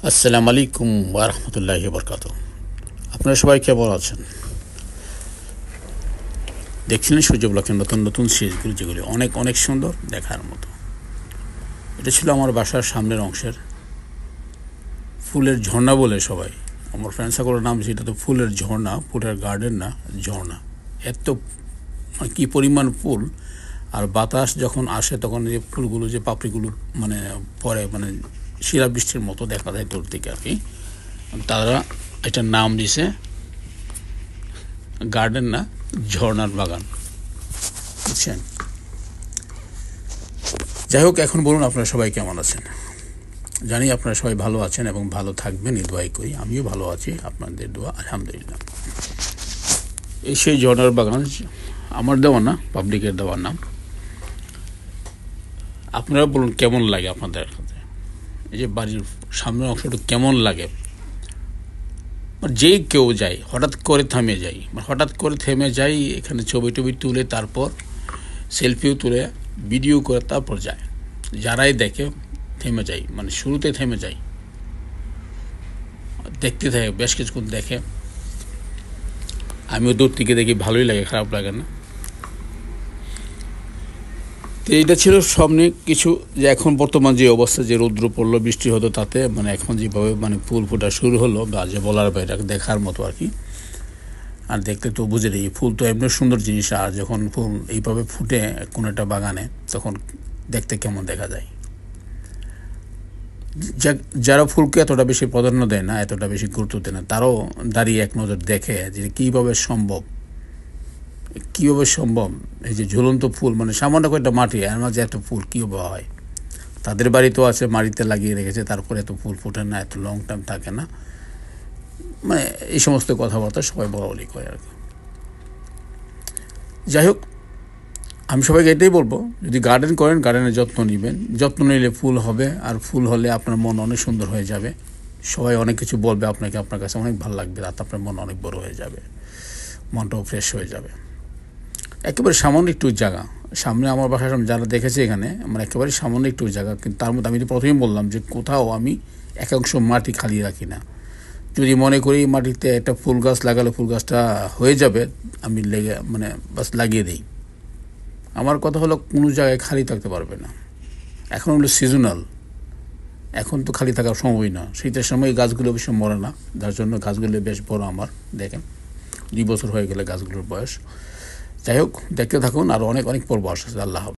আসসালামু আলাইকুম ওয়া রাহমাতুল্লাহি ওয়া বারাকাতুহু। আপনারা সবাই কেমন আছেন? দেখছিলেন সূর্য ব্লকের নতুন নতুন সিরিজগুলো, যেগুলি অনেক অনেক সুন্দর, দেখার মতো। এটা ছিল আমার বাসার সামনের অংশের ফুলের ঝর্ণা বলে সবাই, আমার ফ্রেন্ড সার্কেলের নাম সেটা তো ফুলের ঝর্ণা, ফুলের গার্ডেন না, ঝর্ণা। এত কী পরিমাণ ফুল, আর বাতাস যখন আসে তখন যে ফুলগুলো, যে পাপড়িগুলো পরে শিলাবৃষ্টির মতো দেখা যায় দূর থেকে আর কি। তারা এটার নাম দিছে গার্ডেন না, ঝর্ণার বাগান, বুঝছেন? যাই হোক, এখন বলুন আপনারা সবাই কেমন আছেন? জানি আপনারা সবাই ভালো আছেন এবং ভালো থাকবেন, এই দোয়াই করি। আমিও ভালো আছি, আপনাদের দোয়া, আলহামদুলিল্লাহ। এই সেই ঝর্ণার বাগান, আমার দেওয়া না, পাবলিকের দেওয়ার নাম। আপনারা বলুন কেমন লাগে আপনাদের কাছে, এই যে বাড়ির সামনের অংশটা কেমন লাগে? যে কেউ যায় হঠাৎ করে থেমে যাই, এখানে ছবি টবি তুলে, তারপর সেলফিও তুলে, ভিডিও করে, তারপর যায়। যারাই দেখে থেমে যাই, শুরুতে থেমে যাই, দেখতে থাকে, বেশ কিছুক্ষণ দেখে। আমিও দূর থেকে দেখি, ভালোই লাগে, খারাপ লাগে না। তো এইটা ছিল সামনে কিছু, যে এখন বর্তমান যে অবস্থা, যে রৌদ্র পড়লো, বৃষ্টি হতো, তাতে এখন যেভাবে ফুল ফোটা শুরু হলো, বা যে বলার বাইরে দেখার মতো আর কি। আর দেখতে তো বুঝে দিই, ফুল তো এমনি সুন্দর জিনিস, আর যখন ফুল এইভাবে ফুটে কোনো একটা বাগানে, তখন দেখতে কেমন দেখা যায়। যারা ফুলকে এতটা বেশি প্রাধান্য দেয় না, এতটা বেশি গুরুত্ব দেয় না, তারাও দাঁড়িয়ে এক নজর দেখে যে কীভাবে সম্ভব এই যে ঝুলন্ত ফুল, সামান্য কয়েকটা মাটি, এর মাঝে এত ফুল কীভাবে হয়। তাদের বাড়িতেও আছে, মাটিতে লাগিয়ে রেখেছে, তারপরে এত ফুল ফোটে না, এত লং টাইম থাকে না। এই সমস্ত কথাবার্তা সবাই বলাবলি করে আর কি। যাই হোক, আমি সবাইকে এটাই বলবো, যদি গার্ডেন করেন, গার্ডেনের যত্ন নেবেন। যত্ন নিলে ফুল হবে, আর ফুল হলে আপনার মন অনেক সুন্দর হয়ে যাবে। সবাই অনেক কিছু বলবে আপনাকে, আপনার কাছে অনেক ভালো লাগবে, রাত আপনার মন অনেক বড় হয়ে যাবে, মনটাও ফ্রেশ হয়ে যাবে। একেবারে সামান্য একটু জায়গা, সামনে আমার বাসার সামনে যারা দেখেছে, এখানে একেবারে সামান্য একটু জায়গা, কিন্তু তার মধ্যে আমি তো প্রথমেই বললাম যে কোথাও আমি একাংশ মাটি খালি রাখি না। যদি মনে করি মাটিতে একটা ফুল গাছ লাগালে ফুল গাছটা হয়ে যাবে, আমি বাস লাগিয়ে দিই। আমার কথা হলো, কোনো জায়গায় খালি থাকতে পারবে না। এখন হলো সিজনাল, এখন তো খালি থাকার সময়ই না। শীতের সময় গাছগুলো বেশি মরে না, যার জন্য গাছগুলো বেশ বড় আমার। দেখেন 2 বছর হয়ে গেলে গাছগুলোর বয়স। যাই হোক, দেখতে থাকুন, আর অনেক অনেক পর্ব আসছে। আল্লাহ হাফেজ।